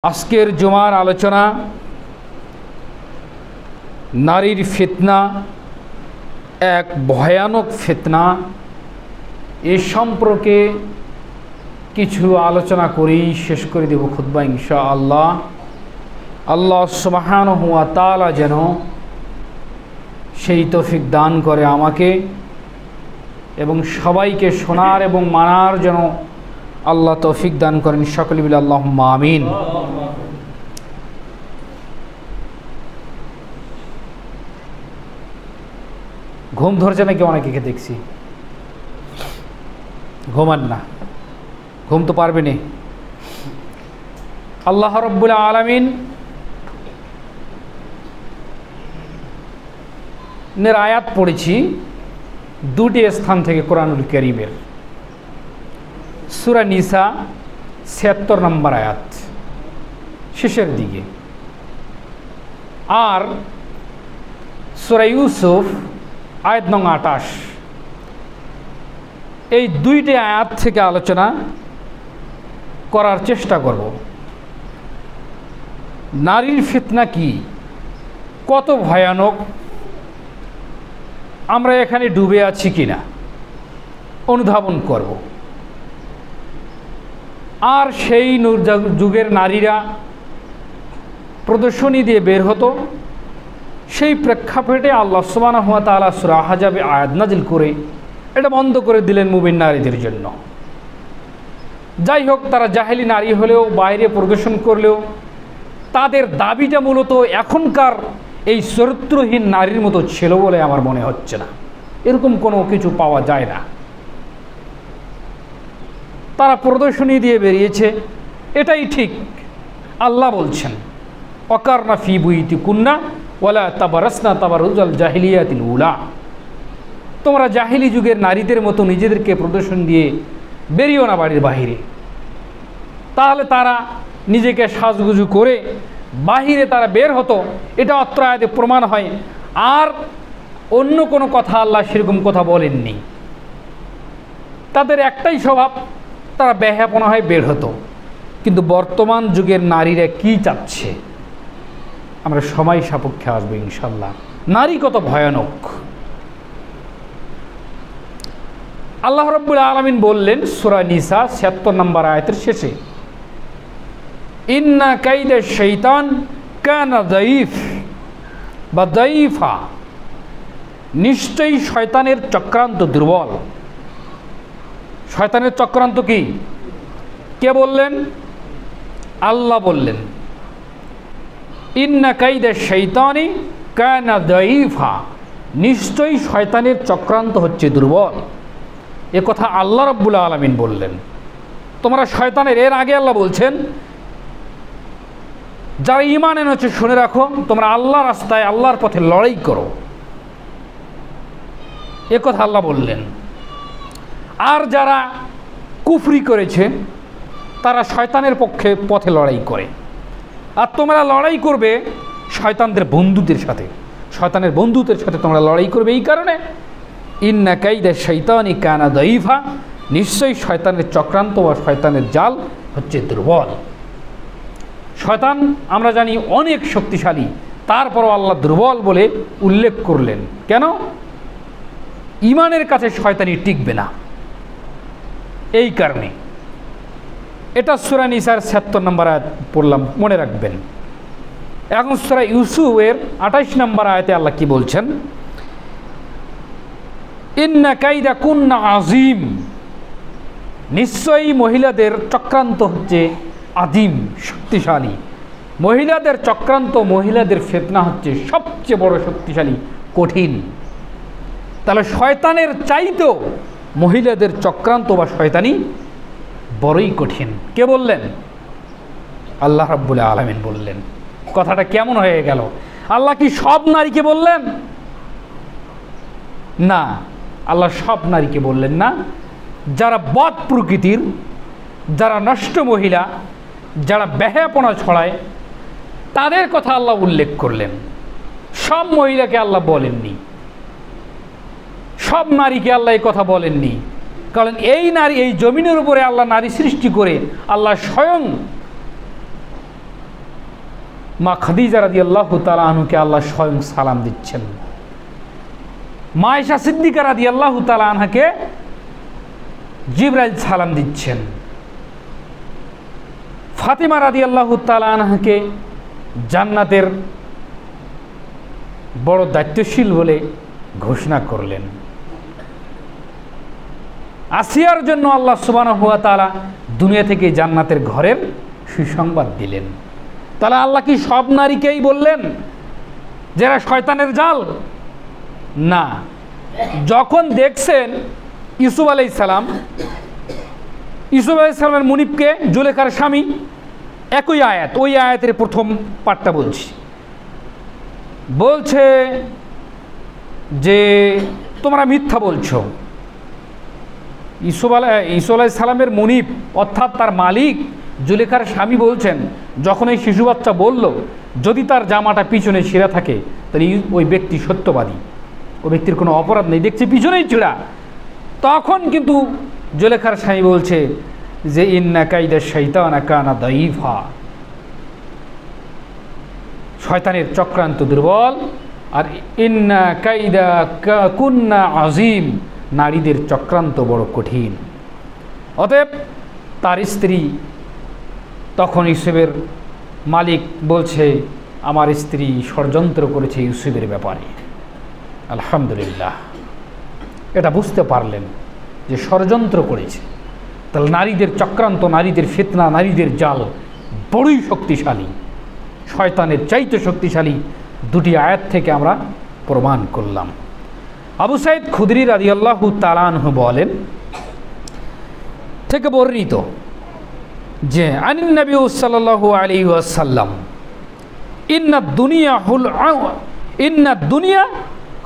আজকের জুমার আলোচনা নারীর ফিতনা, এক ভয়ানক ফিতনা। এ সম্পর্কে কিছু আলোচনা করেই শেষ করে দেব খুতবা ইনশাআল্লাহ। আল্লাহ সুবহানাহু ওয়া তাআলা যেন সেই তৌফিক দান করে আমাকে এবং সবাইকে শোনার এবং মানার যেন আল্লাহ তৌফিক দান করেন। সকলে বলি আল্লাহুম্মা আমিন। ঘুম ধরছে নাকি? অনেকে দেখছি ঘুমান না, ঘুম তো পারবে না। আল্লাহ রাব্বুল আলামিন এর আয়াত পড়েছি দুটি স্থান থেকে কোরআনুল কারীমের। সূরা নিসা ৭৬ নম্বর আয়াত শেষের দিকে, আর সূরা ইউসুফ আয়াত নং ২৮। এই দুইটি আয়াত থেকে আলোচনা করার চেষ্টা করব। নারীর ফিতনা কি, কত ভয়ানক, আমরা এখানে ডুবে আছি কিনা অনুধাবন করব। আর সেই যুগের নারীরা প্রদর্শনী দিয়ে বের হতো, সেই প্রেক্ষাপটে আল্লাহ সুবহানাহু ওয়া তাআলা সূরা আহজাবে আয়াত নাজিল করে এটা বন্ধ করে দিলেন মুমিন নারীদের জন্য। যাই হোক, তারা জাহেলি নারী হলেও বাইরে প্রদর্শন করলেও তাদের দাবিটা মূলত এখনকার এই চরিত্রহীন নারীর মতো ছিল বলে আমার মনে হচ্ছে না। এরকম কোনো কিছু পাওয়া যায় না। তারা প্রদর্শনী দিয়ে বেরিয়েছে, এটাই ঠিক। আল্লাহ বলছেন ওয়াকারনা ফি বুয়ুতিকুন্না ওয়ালা তাবারাসনা তাবারুজাল জাহিলিয়াতিল উলা। তোমরা জাহিলি যুগের নারীদের মতো নিজেদেরকে প্রদর্শন দিয়ে বেরিয়েও না বাড়ির বাহিরে। তাহলে তারা নিজেকে সাজগুজু করে বাহিরে তারা বের হতো, এটা অত্র আয়াতে প্রমাণ হয়। আর অন্য কোনো কথা আল্লাহ সেরকম কথা বলেননি। তাদের একটাই স্বভাব, তারা বেহাপনা হয়ে বের হতো। কিন্তু বর্তমান যুগের নারীরা কি চাচ্ছে আমরা সময় সাপেক্ষে আসবো ইনশাল্লাহ। নারী কত ভয়ানক। আল্লাহ রাব্বুল আলামিন বললেন সূরা নিসা ৭৬ নম্বর আয়াতের শেষে, ইন্না কাইদা শাইতান কানা দাঈফ বা দাঈফা। নিশ্চয়ই শয়তানের চক্রান্ত দুর্বল। শয়তানের চক্রান্ত কি? কে বললেন? আল্লাহ বললেন ইন্না কাইদা শাইতানি কানা দাঈফা। নিশ্চয়ই শয়তানের চক্রান্ত হচ্ছে দুর্বল। এ কথা আল্লাহ রাব্বুল আলামিন বললেন। তোমরা শয়তানের, এর আগে আল্লাহ বলছেন যারা ঈমান এনেছে শুনে রাখো, তোমরা আল্লাহর রাস্তায় আল্লাহর পথে লড়াই করো। এ কথা আল্লাহ বললেন। আর যারা কুফরি করেছে তারা শয়তানের পথে লড়াই করে। আর তোমরা লড়াই করবে শয়তানদের বন্ধুদের সাথে, শয়তানের বন্ধুদের সাথে তোমরা লড়াই করবে। এই কারণে ইন্না কাইদা শাইতানি কানা দাঈফা। নিশ্চয়ই শয়তানের চক্রান্ত বা শয়তানের জাল হচ্ছে দুর্বল। শয়তান আমরা জানি অনেক শক্তিশালী, তারপরও আল্লাহ দুর্বল বলে উল্লেখ করলেন। কেন? ঈমানের কাছে শয়তানি টিকবে না, এই কারণে। এটা সূরা নিসার ৭৬ নম্বর আয়াত পড়লাম, মনে রাখবেন। এখন সূরা ইউসুফের ২৮ নম্বর আয়াতে আল্লাহ কি বলছেন? ইন্না কাইদা কুন্না আযীম। নিশ্চয়ই মহিলাদের চক্রান্ত হচ্ছে আযীম, শক্তিশালী। মহিলাদের চক্রান্ত, মহিলাদের ফিতনা হচ্ছে সবচেয়ে বড় শক্তিশালী, কঠিন। তাহলে শয়তানের চাইতেও মহিলাদের চক্রান্ত বা শয়তানি বড়ই কঠিন। কে বললেন? আল্লাহ রাব্বুল আলামিন বললেন। কথাটা কেমন হয়ে গেল? আল্লাহ কি সব নারীকে বললেন? না, আল্লাহ সব নারীকে বললেন না। যারা বদ প্রকৃতির, যারা নষ্ট মহিলা, যারা বেহাপনা ছড়ায়, তাদের কথা আল্লাহ উল্লেখ করলেন। সব মহিলাকে আল্লাহ বলেননি, সব নারীকে আল্লাহ এই কথা বলেননি। কারণ এই নারী, এই জমিনের উপরে আল্লাহ নারী সৃষ্টি করে আল্লাহ স্বয়ং মা খাদিজা রাদিয়াল্লাহু তাআলা আনহুকে আল্লাহ স্বয়ং সালাম দিচ্ছেন, মা আয়েশা সিদ্দিকা রাদিয়াল্লাহু তাআলা আনহাকে জিবরাইল সালাম দিচ্ছেন, ফাতিমা রাদিয়াল্লাহু তাআলা আনহাকে জান্নাতের বড় দায়িত্বশীল বলে ঘোষণা করলেন। আসিয়ার জন্য আল্লাহ সুবহানাহু ওয়া তাআলা দুনিয়া থেকে জান্নাতের ঘরের সুসংবাদ দিলেন। তাহলে আল্লাহ কি সব নারীকেই বললেন যারা শয়তানের জাল? না। যখন দেখছেন ইউসুফ আলাইহিস সালামের মুনিবকে জুলেখার স্বামী, একই আয়াত, ওই আয়াতের প্রথম পাঠটা বলছে যে তোমরা মিথ্যা বলছো। ইউসুফ আলাইহিস সালামের মুনিব অর্থাৎ তার মালিক জুলেখার স্বামী বলছেন, যখন এই শিশু বাচ্চা বলল যদি তার জামাটা পিছনে ছিঁড়া থাকে তাহলে ওই ব্যক্তি সত্যবাদী, ওই ব্যক্তির কোনো অপরাধ নেই, দেখছি পিছনেই ছিঁড়া। তখন কিন্তু জুলেখার স্বামী বলছে যে ইন্না কাইদা শাইতানা কানা দাঈফা, শয়তানের চক্রান্ত দুর্বল, আর ইন্না কাইদা কুন্না আজিম, নারীদের চক্রান্ত বড় কঠিন। অতএব তার স্ত্রী, তখন ইউসুফের মালিক বলছে আমার স্ত্রী ষড়যন্ত্র করেছে ইউসুফের ব্যাপারে। আলহামদুলিল্লাহ, এটা বুঝতে পারলেন যে ষড়যন্ত্র করেছে। তাহলে নারীদের চক্রান্ত, নারীদের ফিতনা, নারীদের জাল বড়ই শক্তিশালী, শয়তানের চাইতে শক্তিশালী। দুটি আয়াত থেকে আমরা প্রমাণ করলাম। আবু সাঈদ খুদরি রাদিয়াল্লাহু তাআলা আনহু বলেন থেকে বর্ণিত যে আনিন নবী সাল্লাল্লাহু আলাইহি ওয়াসাল্লাম ইন্না দুনিয়া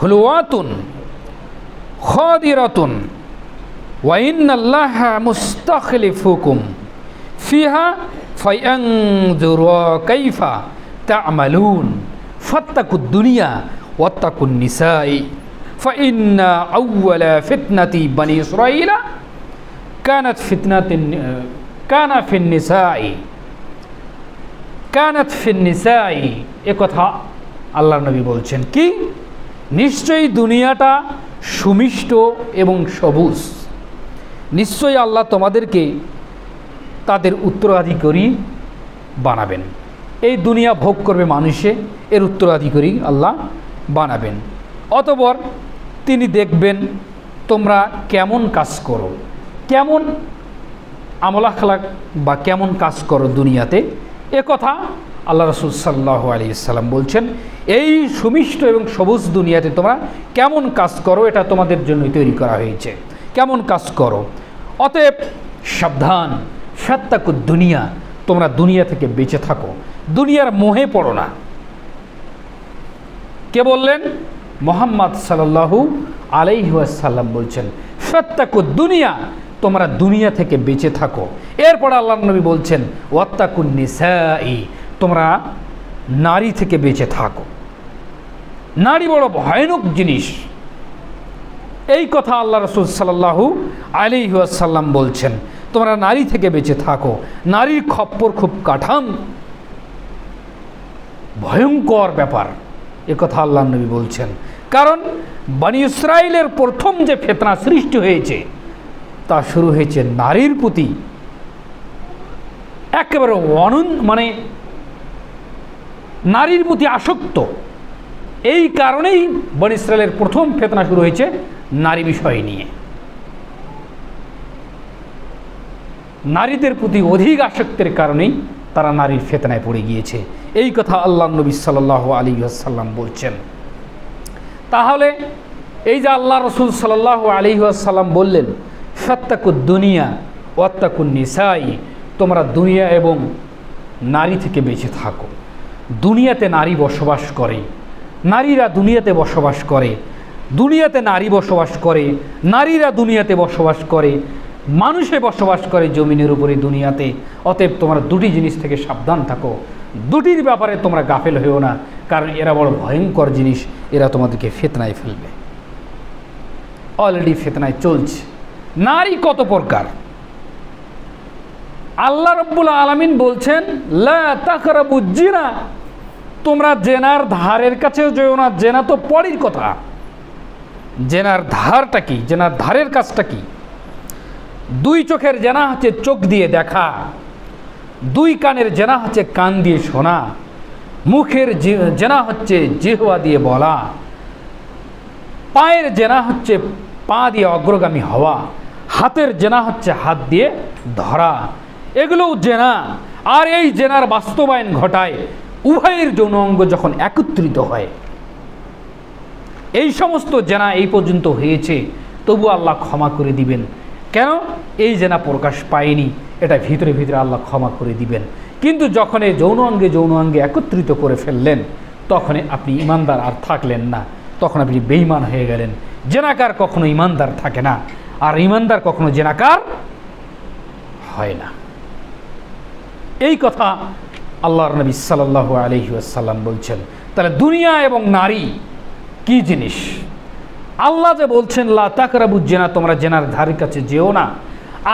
হুলওয়াতুন খাদিরাতুন ওয়া ইন্নাল্লাহা মুস্তাখলিফুকুম ফিহা ফায়ানজুরু কাইফা তা'মালুন ফাত্তাকুদ দুনিয়া ওয়াত্তাকুন নিসাই ফাইন্না আউওয়ালা ফিতনাতি বনি ইসরাঈলা কানাত ফিন নিসাই। একথা আল্লাহর নবী বলছেন কি, নিশ্চয়ই দুনিয়াটা সুমিষ্ট এবং সবুজ, নিশ্চয়ই আল্লাহ তোমাদেরকে তাদের উত্তরাধিকারী বানাবেন। এই দুনিয়া ভোগ করবে মানুষে, এর উত্তরাধিকারী আল্লাহ বানাবেন। অতঃপর তিনি দেখবেন তোমরা কেমন কাজ করো, কেমন আমল আখলাক বা কেমন কাজ করো দুনিয়াতে। একথা আল্লাহ রাসূল সাল্লাল্লাহু আলাইহি ওয়াসাল্লাম বলছেন, এই সুমিষ্ট এবং সবুজ দুনিয়াতে তোমরা কেমন কাজ করো এটা তোমাদের জন্যই তৈরি করা হয়েছে, কেমন কাজ করো। অতএব সাবধান, ফাত্তাকুদ দুনিয়া, তোমরা দুনিয়া থেকে বেঁচে থাকো, দুনিয়ার মোহে পড়ো না। কে বললেন? মুহাম্মদ সাল্লাল্লাহু আলাইহি ওয়াসাল্লাম বলছেন ফাত্তাকুদ দুনিয়া, তোমরা দুনিয়া থেকে বেঁচে থাকো। এরপর আল্লাহর নবী বলছেন ওয়াত্তাকুন নিসাই, তোমরা নারী থেকে বেঁচে থাকো। নারী বড় ভয়ানক জিনিস, এই কথা আল্লাহ রাসূল সাল্লাল্লাহু আলাইহি ওয়াসাল্লাম বলছেন, তোমরা নারী থেকে বেঁচে থাকো। নারীর খপ্পর খুব কাঠাম, ভয়ঙ্কর ব্যাপার, একথা আল্লাহর নবী বলছেন। কারণ বনি ইসরাইলের প্রথম যে ফিতনা সৃষ্টি হয়েছে তা শুরু হয়েছে নারীর প্রতি একেবারে নারীর প্রতি আসক্ত। এই কারণেই বনি ইসরাইলের প্রথম ফিতনা শুরু হয়েছে নারী বিষয় নিয়ে, নারীদের প্রতি অধিক আসক্তের কারণেই তারা নারীর ফিতনায় পড়ে গিয়েছে। এই কথা আল্লাহর নবী সাল্লাল্লাহু আলাইহি ওয়াসাল্লাম বলছেন। তাহলে এই যে আল্লাহ রাসূল সাল্লাল্লাহু আলাইহি ওয়াসাল্লাম বললেন ফাত্তাকুদ দুনিয়া ওয়াত্তাকুন নিসাই, তোমরা দুনিয়া এবং নারী থেকে বেঁচে থাকো। দুনিয়াতে নারী বসবাস করে, নারীরা দুনিয়াতে বসবাস করে, দুনিয়াতে নারী বসবাস করে, নারীরা দুনিয়াতে বসবাস করে, মানুষে বসবাস করে জমিনের উপরে দুনিয়াতে। অতএব তোমরা দুটি জিনিস থেকে সাবধান থাকো, দুটির ব্যাপারে তোমরা গাফেল হইও না, কারণ এরা বড় ভয়ঙ্কর জিনিস, এরা তোমাদেরকে ফিতনায় ফেলবে। অলরেডি ফিতনায় চলছে। নারী কত প্রকার, আল্লাহ রাব্বুল আলামিন বলছেন লা তাকরাবুজ জিনা তোমরা জেনার ধারের কাছেও যেও না, জেনা তো পরের কথা। জেনার ধারটা কি? জেনার ধারের কাজটা কি? দুই চোখের জেনা হচ্ছে চোখ দিয়ে দেখা, দুই কানের জেনা হচ্ছে কান দিয়ে শোনা, মুখের জেনা হচ্ছে জিহ্বা দিয়ে বলা, পায়ের জেনা হচ্ছে পা দিয়ে অগ্রগামী হওয়া, হাতের জেনা হচ্ছে হাত দিয়ে ধরা। এগুলোও জেনা। আর এই জেনার বাস্তবায়ন ঘটায় উভয়ের যৌন অঙ্গ যখন একত্রিত হয়। এই সমস্ত জেনা এই পর্যন্ত হয়েছে, তবু আল্লাহ ক্ষমা করে দিবেন। কেন? এই জেনা প্রকাশ পায়নি, এটা ভিতরে ভিতরে আল্লাহ ক্ষমা করে দিবেন। কিন্তু যখন এই যৌন অঙ্গে একত্রিত করে ফেললেন, তখন আপনি ইমানদার আর থাকলেন না, তখন আপনি বেঈমান হয়ে গেলেন। জেনাকার কখনো ইমানদার থাকে না, আর ইমানদার কখনো জেনাকার হয় না। এই কথা আল্লাহর নবী সাল্লাল্লাহু আলাইহি ওয়াসাল্লাম বলছেন। তাহলে দুনিয়া এবং নারী কি জিনিস? আল্লাহ যে বলছেন লা তাকরাবু জেনা, তোমরা জেনার ধারের কাছে যেও না।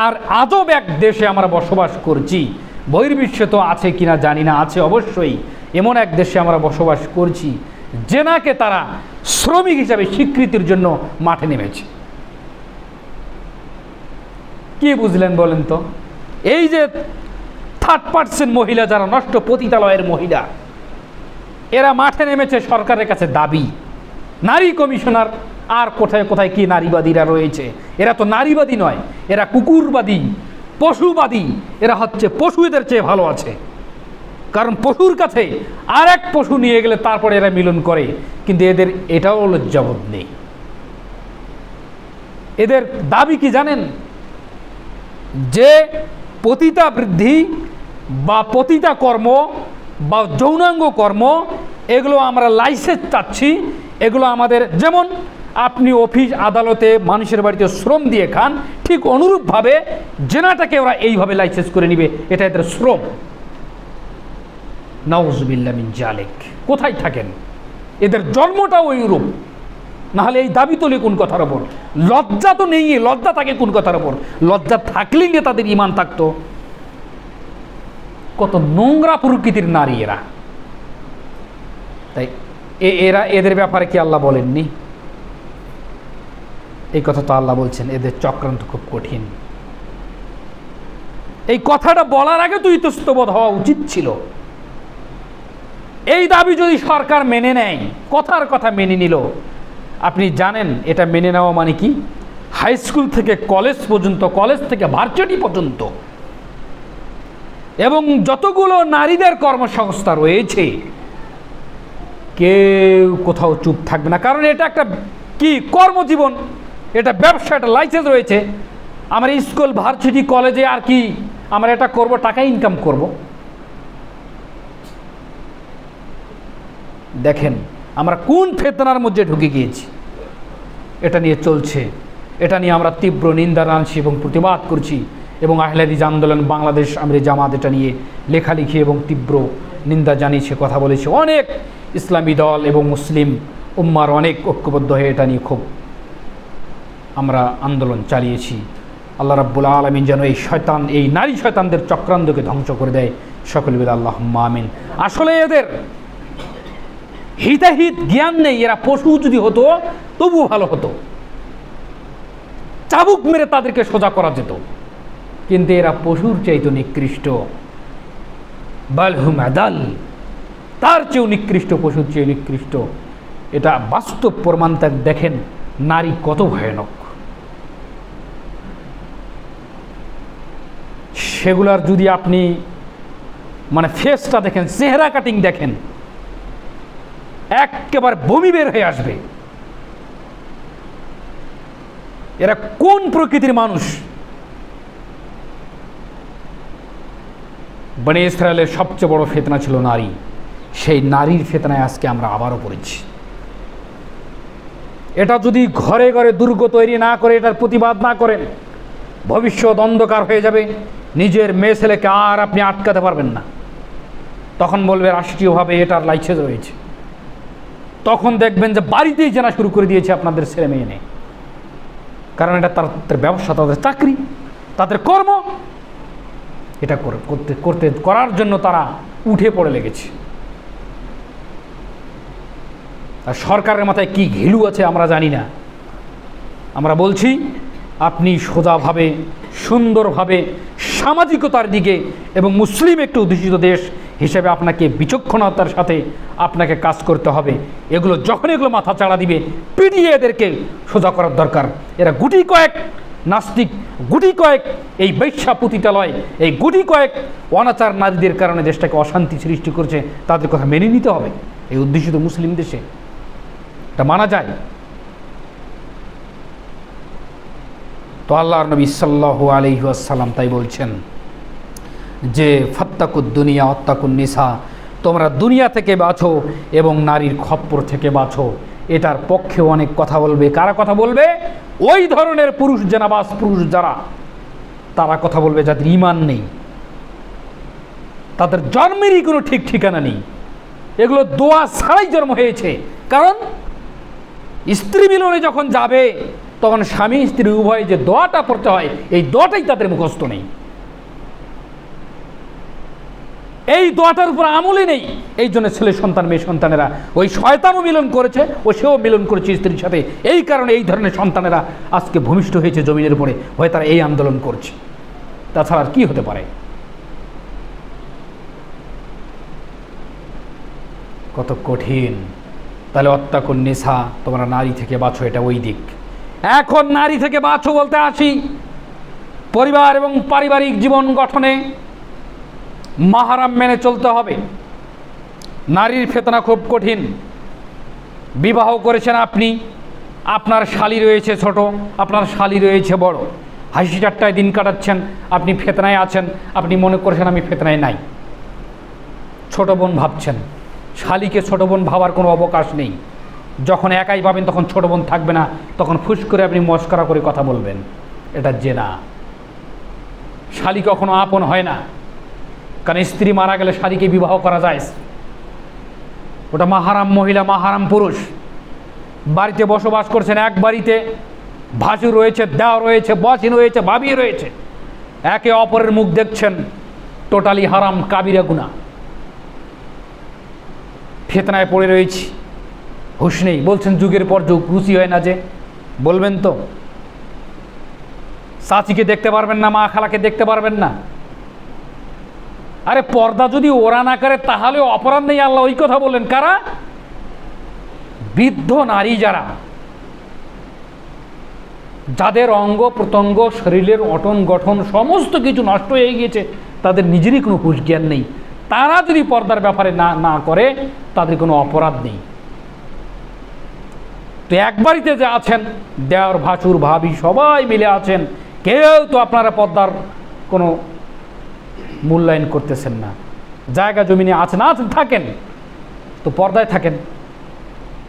আর আজব এক দেশে আমরা বসবাস করছি, বহির্বিশ্বে তো আছে কিনা জানি না, আছে অবশ্যই। এমন এক দেশে আমরা বসবাস করছি, জেনাকে তারা শ্রমিক হিসাবে স্বীকৃতির জন্য মাঠে নেমেছে। কি বুঝলেন বলেন তো? এই যে 3% মহিলা যারা নষ্ট পতিতালয়ের মহিলা, এরা মাঠে নেমেছে সরকারের কাছে দাবি। নারী কমিশনার আর কোথায় কোথায় কি নারীবাদীরা রয়েছে, এরা তো নারীবাদী নয়, এরা কুকুরবাদী, পশুবাদী। এরা হচ্ছে পশুদের চেয়ে ভালো আছে, কারণ পশুর কাছে আর এক পশু নিয়ে গেলে তারপরে এরা মিলন করে। কিন্তু এদের এটাও লজ্জাবোধ নেই। এদের দাবি কি জানেন? যে পতিতা বৃদ্ধি বা পতিতা কর্ম বা যৌনাঙ্গ কর্ম, এগুলো আমরা লাইসেন্স চাচ্ছি। এগুলো আমাদের, যেমন আপনি অফিস আদালতে মানুষের বাড়িতে শ্রম দিয়ে খান, ঠিক অনুরূপভাবে জেনাটাকে ওরা এইভাবে লাইসেন্স করে নিবে, এটা এদের শ্রম। নাউজুবিল্লাহ মিন জালিক। কোথায় থাকেন? এদের জন্মটাও ওইরূপ। নাহলে এই দাবি তোলে কোন কথার ওপর? লজ্জা তো নেই, লজ্জা থাকে কোন কথার ওপর? লজ্জা থাকলেই না তাদের ইমান থাকতো। কত নোংরা প্রকৃতির নারী এরা। তাই এদের ব্যাপারে কি আল্লাহ বলেননি? এই কথা তো আল্লাহ বলছেন, এদের চক্রান্ত খুব কঠিন। এই কথাটা বলার আগে তো ইতস্তবোধ হওয়া উচিত ছিল। এই দাবি যদি সরকার মেনে নেয়, কথার কথা মেনে নিল, আপনি জানেন এটা মেনে নেওয়া মানে কি? হাই স্কুল থেকে কলেজ পর্যন্ত, কলেজ থেকে ভার্সিটি পর্যন্ত, এবং যতগুলো নারীদের কর্মসংস্থা রয়েছে, কেউ কোথাও চুপ থাকবে না। কারণ এটা একটা কি কর্মজীবন, এটা ব্যবসা, এটা লাইসেন্স রয়েছে। আমার স্কুল, ভার্সিটি, কলেজে আর কি আমরা এটা করব, টাকা ইনকাম করব। দেখেন আমরা কোন ফেতনার মধ্যে ঢুকে গিয়েছি। এটা নিয়ে চলছে, এটা নিয়ে আমরা তীব্র নিন্দা জানাচ্ছি এবং প্রতিবাদ করছি। এবং আহলে হাদিস আন্দোলন বাংলাদেশ আমরি জামাত এটা নিয়ে লেখালেখি এবং তীব্র নিন্দা জানিয়েছে, কথা বলেছে। অনেক ইসলামী দল এবং মুসলিম উম্মার অনেক ঐক্যবদ্ধ হয়ে এটা নিয়ে খুব আমরা আন্দোলন চালিয়েছি। আল্লাহ রাব্বুল আলামিন যেন এই শয়তান, এই নারী শয়তানদের চক্রান্তকে ধ্বংস করে দেয়। সকলে বলে আল্লাহুম্মা আমিন। আসলে এদের হিতাহিত জ্ঞান নেই। এরা পশু যদি হতো তবুও ভালো হতো, চাবুক মেরে তাদেরকে সোজা করা যেত। কিন্তু এরা পশুর চাইতো নিকৃষ্ট, বালহুম আদাল, তার চেয়েও নিকৃষ্ট, পশুর চেয়ে নিকৃষ্ট। এটা বাস্তব প্রমাণ। দেখেন নারী কত ভয়ানক। সেগুলার যদি আপনি মানে ফেসটা দেখেন, চেহারা কাটিং দেখেন, একেবারে বমি বের হয়ে আসবে। এরা কোন প্রকৃতির মানুষ? বনি ইসরায়েলের সবচেয়ে বড় ফিতনা ছিল নারী। সেই নারীর ফিতনায় আজকে আমরা আবারও পড়েছি। এটা যদি ঘরে ঘরে দুর্গ তৈরি না করে, এটার প্রতিবাদ না করেন, ভবিষ্যৎ অন্ধকার হয়ে যাবে। নিজের মেয়ে ছেলেকে আর আপনি আটকাতে পারবেন না। তখন বলবে রাষ্ট্রীয়ভাবে এটার লাইসেন্স রয়েছে। তখন দেখবেন যে বাড়িতেই জানা শুরু করে দিয়েছে আপনাদের ছেলে মেয়ে নেই। কারণ এটা তাদের ব্যবসা, তাদের চাকরি, তাদের কর্ম। এটা করার জন্য তারা উঠে পড়ে লেগেছে। আর সরকারের মাথায় কি ঘিলু আছে আমরা জানি না। আমরা বলছি আপনি সোজাভাবে সুন্দরভাবে সামাজিকতার দিকে এবং মুসলিম একটি অধ্যুষিত দেশ হিসেবে আপনাকে বিচক্ষণতার সাথে আপনাকে কাজ করতে হবে। এগুলো যখন এগুলো মাথা চাড়া দিবে পিটিয়ে এদেরকে সোজা করার দরকার। এরা গুটি কয়েক নাস্তিক, গুটি কয়েক এই বেশ্যা পতিতালয়, এই গুটি কয়েক অনাচার নারীদের কারণে দেশটাকে অশান্তি সৃষ্টি করছে। তাদের কথা মেনে নিতে হবে এই অধ্যুষিত মুসলিম দেশে, এটা মানা যায়। তো আল্লাহর নবী সাল্লাল্লাহু আলাইহি ওয়াসাল্লাম তাই বলছেন যে ফাত্তাকুদ দুনিয়া ওয়াত্তাকুন নিসা, তোমরা দুনিয়া থেকে বাঁচো এবং নারীর খপ্পর থেকে বাঁচো। এটার পক্ষে অনেক কথা বলবে। কারা কথা বলবে? ওই ধরনের পুরুষ জেনাবাজ পুরুষ যারা, তারা কথা বলবে যাদের ঈমান নেই, তাদের জন্মেরই কোনো ঠিক ঠিকানা নেই, এগুলো দোয়া ছাড়াই জন্ম হয়েছে। কারণ স্ত্রী মিলনে যখন যাবে তখন স্বামী স্ত্রী উভয় যে দোয়াটা পড়তে হয় এই দোয়াটাই তাদের মুখস্থ নেই, এই দোয়াটার উপর আমলই নেই। এই জন্য ছেলে সন্তান মেয়ে সন্তানেরা ওই শয়তানও মিলন করেছে ও সেও মিলন করেছে স্ত্রীর সাথে। এই কারণে এই ধরনের সন্তানেরা আজকে ভূমিষ্ঠ হয়েছে জমিনের উপরে, হয়ে তারা এই আন্দোলন করছে। তাছাড়া আর কি হতে পারে? কত কঠিন। তাহলে ওয়াত্তাকুন নিসা, তোমরা নারী থেকে বাঁচো, এটা ওই দিক। এখন নারী থেকে বাঁচো বলতে আসি পরিবার এবং পারিবারিক জীবন গঠনে মাহারাম মেনে চলতে হবে। নারীর ফিতনা খুব কঠিন। বিবাহ করেছেন আপনি, আপনার শালী রয়েছে ছোট, আপনার শালী রয়েছে বড়, হাসি ঠাট্টায় দিন কাটাচ্ছেন, আপনি ফিতনায় আছেন, আপনি মনে করছেন আমি ফিতনায় নাই, ছোট বোন ভাবছেন। শালীকে ছোট বোন ভাবার কোনো অবকাশ নেই। যখন একাই পাবেন তখন ছোট বোন থাকবে না, তখন ফুস করে আপনি মস্করা করে কথা বলবেন, এটা জেনা। শালী কখনো আপন হয় না, কারণ স্ত্রী মারা গেলে শালীকে বিবাহ করা যায়, ওটা মাহারাম মহিলা, মাহারাম পুরুষ। বাড়িতে বসবাস করছেন, এক বাড়িতে ভাসুর রয়েছে, দেওয়া রয়েছে, বসিন রয়েছে, ভাবি রয়েছে, একে অপরের মুখ দেখছেন, টোটালি হারাম, কাবিরা গুনাহ। ফিতনায় পড়ে রয়েছি, হুঁশ নেই। বলছেন যুগের পর যুগ, রুচি হয় না যে বলবেন তো? চাচিকে দেখতে পারবেন না, মা খালাকে দেখতে পারবেন না। আরে পর্দা যদি ওরা না করে তাহলে অপরাধ নেই, আল্লাহ ওই কথা বললেন। কারা? বৃদ্ধ নারী যারা, যাদের অঙ্গ প্রত্যঙ্গ শরীরের অটন গঠন সমস্ত কিছু নষ্ট হয়ে গিয়েছে, তাদের নিজেরই কোনো হুঁশ জ্ঞান নেই, তারা যদি পর্দার ব্যাপারে না করে তাদের কোনো অপরাধ নেই। তো এক বাড়িতে যে আছেন, দেওর ভাসুর ভাবি সবাই মিলে আছেন, কেউ তো আপনারা পর্দার কোনো মূল্যায়ন করতেছেন না। জায়গা জমিনে আছেন, আছেন, থাকেন, তো পর্দায় থাকেন।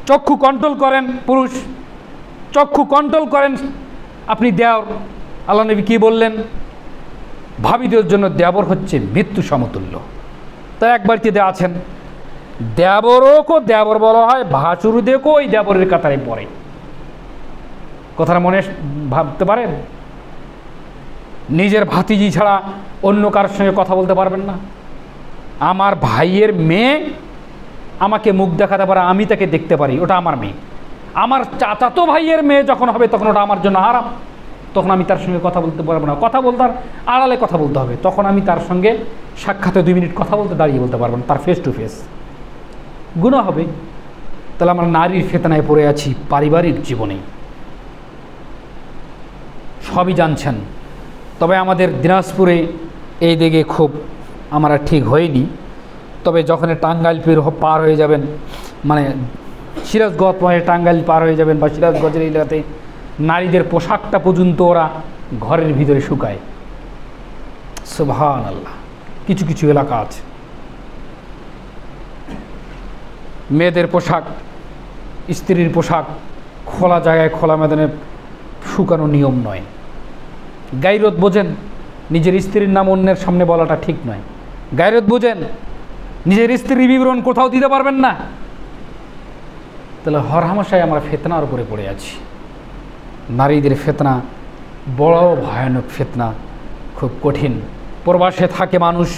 চক্ষু কন্ট্রোল করেন পুরুষ, চক্ষু কন্ট্রোল করেন আপনি দেওর। আল্লাহ নবী কী বললেন? ভাবিদের জন্য দেবর হচ্ছে মৃত্যু সমতুল্য। তা এক বাড়িতে আছেন, দেবরও দেবর বলা হয়, ভাসুরদেরকেও ওই দেবরের কাতারে পড়ে। কথাটা মনে ভাবতে পারেন? নিজের ভাতিজি ছাড়া অন্য কারোর সঙ্গে কথা বলতে পারবেন না। আমার ভাইয়ের মেয়ে আমাকে মুখ দেখাতে পারে, আমি তাকে দেখতে পারি, ওটা আমার মেয়ে। আমার চাচাতো ভাইয়ের মেয়ে যখন হবে তখন ওটা আমার জন্য হারাম, তখন আমি তার সঙ্গে কথা বলতে পারবো না। কথা বলতে আড়ালে কথা বলতে হবে, তখন আমি তার সঙ্গে সাক্ষাতে 2 মিনিট কথা বলতে দাঁড়িয়ে বলতে পারবো না, তার ফেস টু ফেস, গুনাহ হবে। তাহলে আমরা নারীর ফিতনায় পড়ে আছি পারিবারিক জীবনে, সবই জানছেন। তবে আমাদের দিনাজপুরে এই দিকে খুব আমরা ঠিক হয়নি। তবে যখন টাঙ্গাইল পার হয়ে যাবেন, মানে সিরাজগঞ্জ টাঙ্গাইল পার হয়ে যাবেন বা সিরাজগঞ্জের এলাকাতে, নারীদের পোশাকটা পর্যন্ত ওরা ঘরের ভিতরে শুকায়। সুবহানাল্লাহ, কিছু কিছু এলাকা আছে মেয়েদের পোশাক, স্ত্রীর পোশাক খোলা জায়গায় খোলা ময়দানে শুকানো নিয়ম নয়। গাইরত বোঝেন, নিজের স্ত্রীর নাম অন্যের সামনে বলাটা ঠিক নয়। গাইরত বোঝেন, নিজের স্ত্রীর বিবরণ কোথাও দিতে পারবেন না। তাহলে হরহামেশাই আমরা ফিতনার উপরে পড়ে আছি। নারীদের ফিতনা বড় ভয়ানক ফিতনা, খুব কঠিন। প্রবাসে থাকে মানুষ,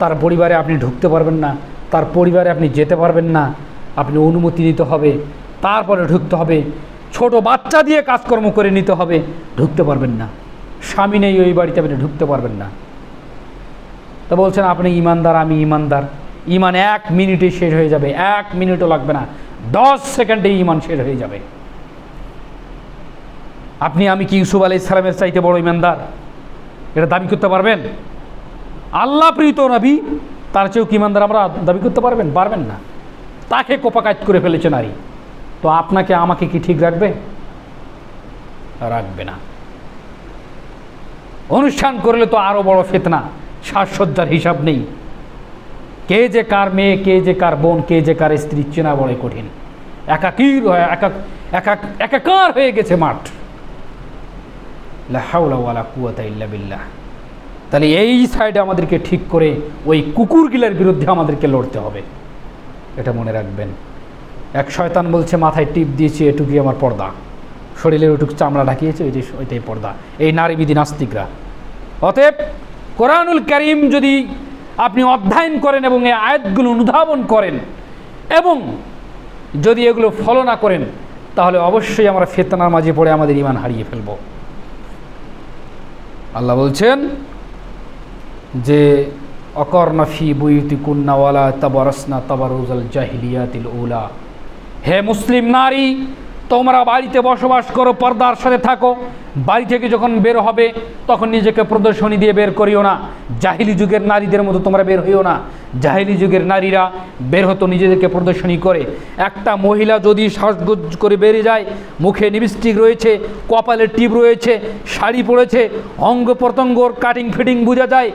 তার পরিবারে আপনি ঢুকতে পারবেন না, তার পরিবারে আপনি যেতে পারবেন না, আপনি অনুমতি নিতে হবে, তারপরে ঢুকতে হবে। ছোট বাচ্চা দিয়ে কাজকর্ম করে নিতে হবে, ঢুকতে পারবেন না। স্বামী নেই ওই বাড়িতে, আপনি ঢুকতে পারবেন না। তা বলছেন আপনি ইমানদার, আমি ইমানদার। ইমান 1 মিনিটে শেষ হয়ে যাবে, 1 মিনিটও লাগবে না, 10 সেকেন্ডে ইমান শেষ হয়ে যাবে। আপনি আমি কি ইউসুফ আলাইহিস সালামের চাইতে বড় ইমানদার? এটা দাবি করতে পারবেন? আল্লাহ প্রীত নবী, তার চেয়েও কি ইমানদার আমরা দাবি করতে পারবেন? পারবেন না। তাকে কোপাকাত করে ফেলেছে নারী, তো আপনাকে আমাকে কি ঠিক রাখবে? রাখবে না। অনুষ্ঠান করলে তো আরো বড় ফিতনা, সাজসজ্জার হিসাব নেই। কে যে কার মেয়ে, কে যে কার বোন, কে যে কার স্ত্রী চেনা বড় কঠিন। একাকার হয়ে গেছে মাঠ। লা হাওলা ওয়ালা কুওয়াতা ইল্লা বিল্লাহ। তাহলে এই সাইডে আমাদেরকে ঠিক করে ওই কুকুরগুলোর বিরুদ্ধে আমাদেরকে লড়তে হবে, এটা মনে রাখবেন। এক শয়তান বলছে মাথায় টিপ দিয়েছে, এটুকুই আমার পর্দা, শরীরের ওটুকু চামড়া ঢাকিয়েছে, ওইটাই পর্দা। এই নারী বিধি নাস্তিকরা। অতএব কোরআনুল কারীম যদি আপনি অধ্যয়ন করেন এবং এই আয়াতগুলো অনুধাবন করেন এবং যদি এগুলো ফলো না করেন, তাহলে অবশ্যই আমরা ফিতনার মাঝে পড়ে আমাদের ঈমান হারিয়ে ফেলব। আল্লাহ বলছেন যে অকর্না ফি বুয়ুতিকুন্না ওয়ালা তাবারাসনা তাবারুজাল জাহিলিয়াতিল উলা। হে মুসলিম নারী, তোমরা বাড়িতে বসবাস করো, পর্দার সাথে থাকো। বাড়ি থেকে যখন বের হবে তখন নিজেকে প্রদর্শনী দিয়ে বের করিও না। জাহিলি যুগের নারীদের মতো তোমরা বের হইও না। জাহিলি যুগের নারীরা বের হতো নিজেদেরকে প্রদর্শনী করে। একটা মহিলা যদি সাজগোজ করে বেরিয়ে যায়, মুখে লিপস্টিক রয়েছে, কপালে টিপ রয়েছে, শাড়ি পরেছে, অঙ্গ প্রত্যঙ্গর কাটিং ফিটিং বোঝা যায়।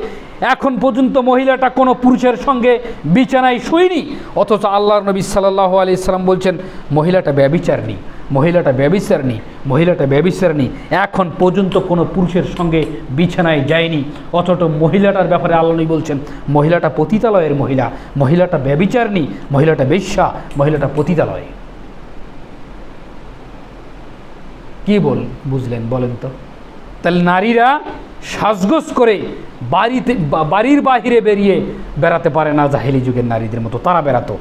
এখন পর্যন্ত মহিলাটা কোনো পুরুষের সঙ্গে বিছানায় শুয়নি, অথচ আল্লাহর নবী সাল্লাল্লাহু আলাইহি সাল্লাম বলছেন মহিলাটা ব্যভিচারিণী, মহিলাটা ব্যভিচারিণী, মহিলাটা ব্যভিচারিণী। এখন পর্যন্ত কোনো পুরুষের সঙ্গে বিছানায় যায়নি, অথচ মহিলাটার ব্যাপারে আল্লাহ নবী বলছেন মহিলাটা পতিতালয়ের মহিলা, মহিলাটা ব্যভিচারিণী, মহিলাটা বেশ্যা, মহিলাটা পতিতালয়। কি বুঝলেন বলেন তো? তাহলে নারীরা সাজগোজ করে বাড়ির বাহিরে বেরিয়ে বেড়াতে পারে না জাহেলি যুগের নারীদের মতো। তারা বেড়াতো,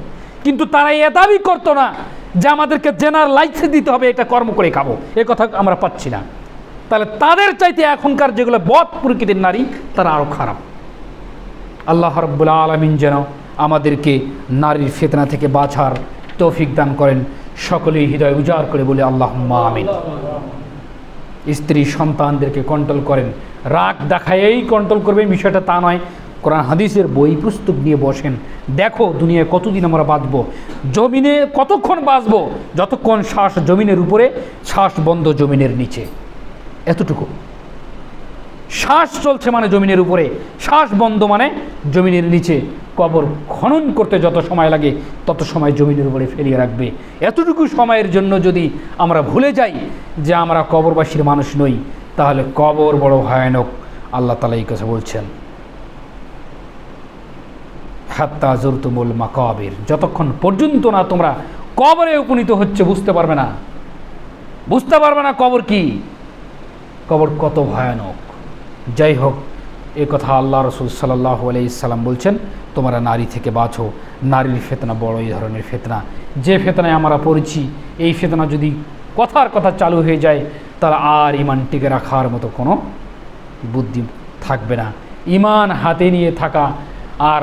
কিন্তু তারা এ দাবি করতো না যে আমাদেরকে জেনার লাইসেন্স দিতে হবে, এটা কর্ম করে খাবো, এ কথা আমরা পাচ্ছি না। তাহলে তাদের চাইতে এখনকার যেগুলো বদ প্রকৃতির নারী, তারা আরও খারাপ। আল্লাহ রাব্বুল আলামিন যেন আমাদেরকে নারীর ফিতনা থেকে বাঁচার তৌফিক দান করেন। সকলেই হৃদয় উজাড় করে বলে আল্লাহুম্মা আমিন। স্ত্রী সন্তানদেরকে কন্ট্রোল করেন, রাগ দেখায়েই কন্ট্রোল করবেন বিষয়টা তা নয়। কোরআন হাদিসের বই পুস্তক নিয়ে বসেন, দেখো দুনিয়ায় কতদিন আমরা বাঁচব, জমিনে কতক্ষণ বাঁচব, যতক্ষণ শ্বাস জমিনের উপরে, শ্বাস বন্ধ জমিনের নিচে, এতটুকু। শ্বাস চলছে মানে জমিনের উপরে, শ্বাস বন্ধ মানে জমিনের নিচে। কবর খনন করতে যত সময় লাগে তত সময় জমিনের উপরে ফেলিয়ে রাখবে। এতটুকু সময়ের জন্য যদি আমরা ভুলে যাই যে আমরা কবরবাসীর মানুষ নই, তাহলে কবর বড় ভয়ানক। আল্লাহ তাআলা এই কথা বলছেন, হাত্তা যুরতুমুল মাকাবির, যতক্ষণ পর্যন্ত না তোমরা কবরে উপনীত হচ্ছে বুঝতে পারবে না, বুঝতে পারবে না কবর কি, কবর কত ভয়ানক। যাই হোক, এ কথা আল্লাহ রাসূল সাল্লাল্লাহু আলাইহি সাল্লাম বলছেন তোমরা নারী থেকে বাঁচো। নারীর ফিতনা বড় এই ধরনের ফিতনা, যে ফিতনায় আমরা পড়েছি, এই ফিতনা যদি কথার কথা চালু হয়ে যায় তাহলে আর ঈমান টিকে রাখার মতো কোনো বুদ্ধি থাকবে না। ঈমান হাতে নিয়ে থাকা আর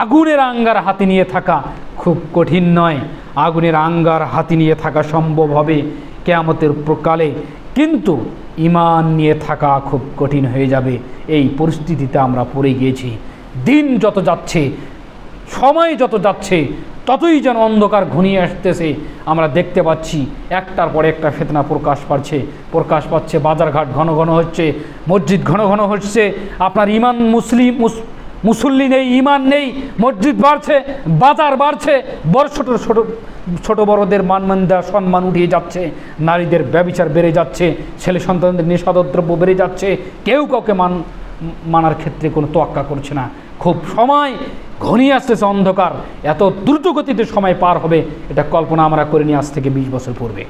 আগুনের আঙ্গার হাতে নিয়ে থাকা খুব কঠিন নয়। আগুনের আঙ্গার হাতে নিয়ে থাকা সম্ভব হবে কিয়ামতের প্রকালে, কিন্তু ঈমান নিয়ে থাকা খুব কঠিন হয়ে যাবে। এই পরিস্থিতিতে আমরা পড়ে গিয়েছি। দিন যত যাচ্ছে, সময় যত যাচ্ছে, ততই যেন অন্ধকার ঘনিয়ে আসতেছে। আমরা দেখতে পাচ্ছি একটার পর একটা ফিতনা প্রকাশ পাচ্ছে। বাজারঘাট ঘন ঘন হচ্ছে, মসজিদ ঘন ঘন হচ্ছে। আপনার ঈমান মুসল্লি নেই, ঈমান নেই, মসজিদ বাড়ছে, বাজার বাড়ছে, বড় ছোট বড়দের মানমন্দা সম্মান উঠিয়ে যাচ্ছে, নারীদের ব্যভিচার বেড়ে যাচ্ছে, ছেলে সন্তানদের নেশাদ্রব্য বেড়ে যাচ্ছে। কেউ কাউকে মানার ক্ষেত্রে কোনো তোয়াক্কা করছে না। খুব সময় ঘনিয়ে আসতেছে, অন্ধকার এত দ্রুত গতিতে সময় পার হবে এটা কল্পনা আমরা করিনি আজ থেকে 20 বছর পূর্বে।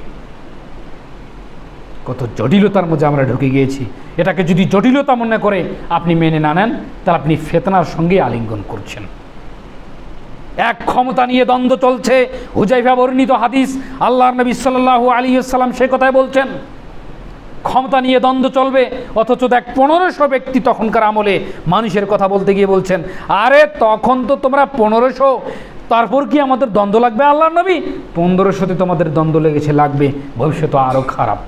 কত জটিলতার মধ্যে আমরা ঢুকে গিয়েছি। এটাকে যদি জটিলতা মনে করে আপনি মেনে না নেন, তাহলে আপনি ফিতনার সঙ্গে আলিঙ্গন করছেন। এক ক্ষমতা নিয়ে দ্বন্দ্ব চলছে। হুজাইফা বর্ণিত হাদিস, আল্লাহর নবী সাল্লাল্লাহু আলাইহি ওয়াসাল্লাম সে কথাই বলছেন, ক্ষমতা নিয়ে দ্বন্দ্ব চলবে। অথচ দেখ 1500 ব্যক্তি তখনকার আমলে মানুষের কথা বলতে গিয়ে বলছেন, আরে তখন তো তোমরা 1500, তারপর কি আমাদের দ্বন্দ্ব লাগবে? আল্লাহর নবী 1500তে তোমাদের দ্বন্দ্ব লেগেছে, লাগবে, ভবিষ্যৎ আরও খারাপ।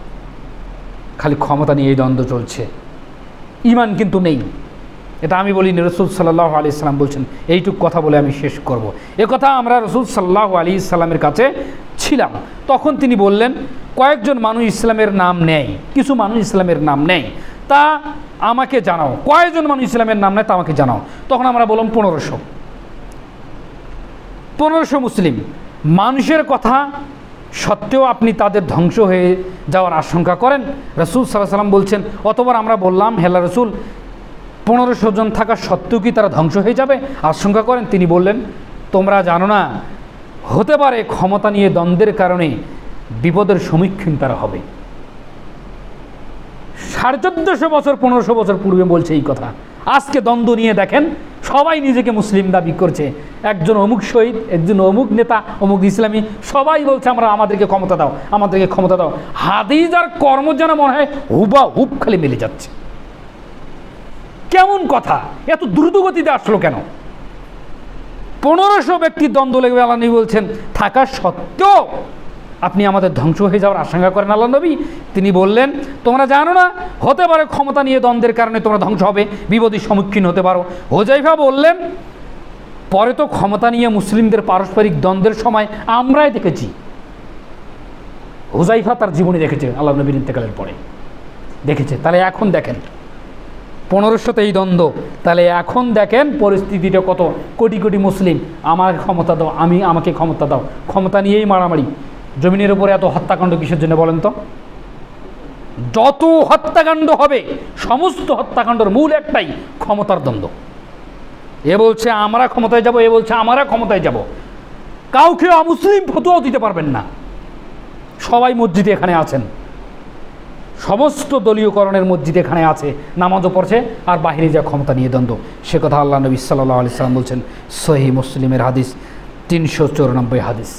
খালি ক্ষমতা নিয়ে এই দ্বন্দ্ব চলছে, ঈমান কিন্তু নেই। এটা আমি বলিনি, রাসূল সাল্লাল্লাহু আলাইহি সাল্লাম বলছেন। এইটুক কথা বলে আমি শেষ করব। কথা আমরা রাসূল সাল্লাল্লাহু আলাইহি সাল্লামের কাছে ছিলাম, তখন তিনি বললেন, কয়েকজন মানুষ ইসলামের নাম নেয়, কিছু মানুষ ইসলামের নাম নেয়, তা আমাকে জানাও। কয়েকজন মানুষ ইসলামের নাম নেয় তা আমাকে জানাও। তখন আমরা বললাম 1500 মুসলিম। মানুষের কথা সত্ত্বেও আপনি তাদের ধ্বংস হয়ে যাওয়ার আশঙ্কা করেন? রাসূল সাল্লাল্লাহু আলাইহি সাল্লাম বলছেন, অতবার আমরা বললাম, হে আল্লাহর রাসূল, 1500 জন থাকা সত্ত্বেও কি তারা ধ্বংস হয়ে যাবে আশঙ্কা করেন? তিনি বললেন, তোমরা জানো না, হতে পারে ক্ষমতা নিয়ে দ্বন্দ্বের কারণে বিপদের সম্মুখীন তারা হবে। 1450 বছর 1500 বছর পূর্বে বলছে এই কথা। আজকে দ্বন্দ্ব নিয়ে দেখেন, সবাই নিজেকে মুসলিম দাবি করছে, একজন অমুক শহীদ, একজন অমুক নেতা, অমুক ইসলামী, সবাই বলছে আমরা, আমাদেরকে ক্ষমতা দাও, আমাদেরকে ক্ষমতা দাও। হাদিস আর কর্ম যেন মনে হয় হুবাহুব খালি মিলে যাচ্ছে। কেমন কথা, এত দ্রুত গতিতে আসলো কেন? 1500 ব্যক্তির দ্বন্দ্ব লেগে আল্লাহ নবী বলছেন, থাকা সত্ত্বেও আপনি আমাদের ধ্বংস হয়ে যাওয়ার আশঙ্কা করেন আল্লাহ নবী? তিনি বললেন, তোমরা জানো না, হতে পারে ক্ষমতা নিয়ে দ্বন্দ্বের কারণে তোমরা ধ্বংস হবে, বিপদের সম্মুখীন হতে পারো। হুজাইফা বললেন, পরে তো ক্ষমতা নিয়ে মুসলিমদের পারস্পরিক দ্বন্দ্বের সময় আমরাই দেখেছি। হুজাইফা তার জীবনে দেখেছে, আল্লাহ নবীর ইন্তেকালের পরে দেখেছে। তাহলে এখন দেখেন 1500তে এই দ্বন্দ্ব, তাহলে এখন দেখেন পরিস্থিতিটা কত। কোটি কোটি মুসলিম, আমার ক্ষমতা দাও, আমাকে ক্ষমতা দাও, ক্ষমতা নিয়েই মারামারি। জমিনের উপরে এত হত্যাকাণ্ড কিসের জন্য বলেন তো? যত হত্যাকাণ্ড হবে, সমস্ত হত্যাকাণ্ডের মূল একটাই, ক্ষমতার দ্বন্দ্ব। এ বলছে আমরা ক্ষমতায় যাব, এ বলছে আমরা ক্ষমতায় যাব। কাউকে অমুসলিম ফতোয়াও দিতে পারবেন না। সবাই মসজিদে এখানে আছেন, সমস্ত দলীয়করণের মসজিদ এখানে আছে, নামাজও পড়ছে, আর বাহিরে যা ক্ষমতা নিয়ে দ্বন্দ্ব। সে কথা আল্লাহ নবী সাল্লাল্লাহু আলাইহি সাল্লাম বলছেন, সহিহ মুসলিমের হাদিস 394 হাদিস।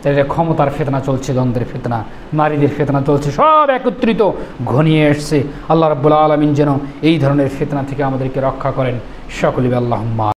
এটা ক্ষমতার ফিতনা চলছে, দ্বন্দ্বের ফিতনা, নারীদের ফিতনা চলছে, সব একত্রিত ঘনিয়ে এসছে। আল্লাহ রাব্বুল আলামিন যেন এই ধরনের ফিতনা থেকে আমাদেরকে রক্ষা করেন। সকলে আল্লাহুম্মা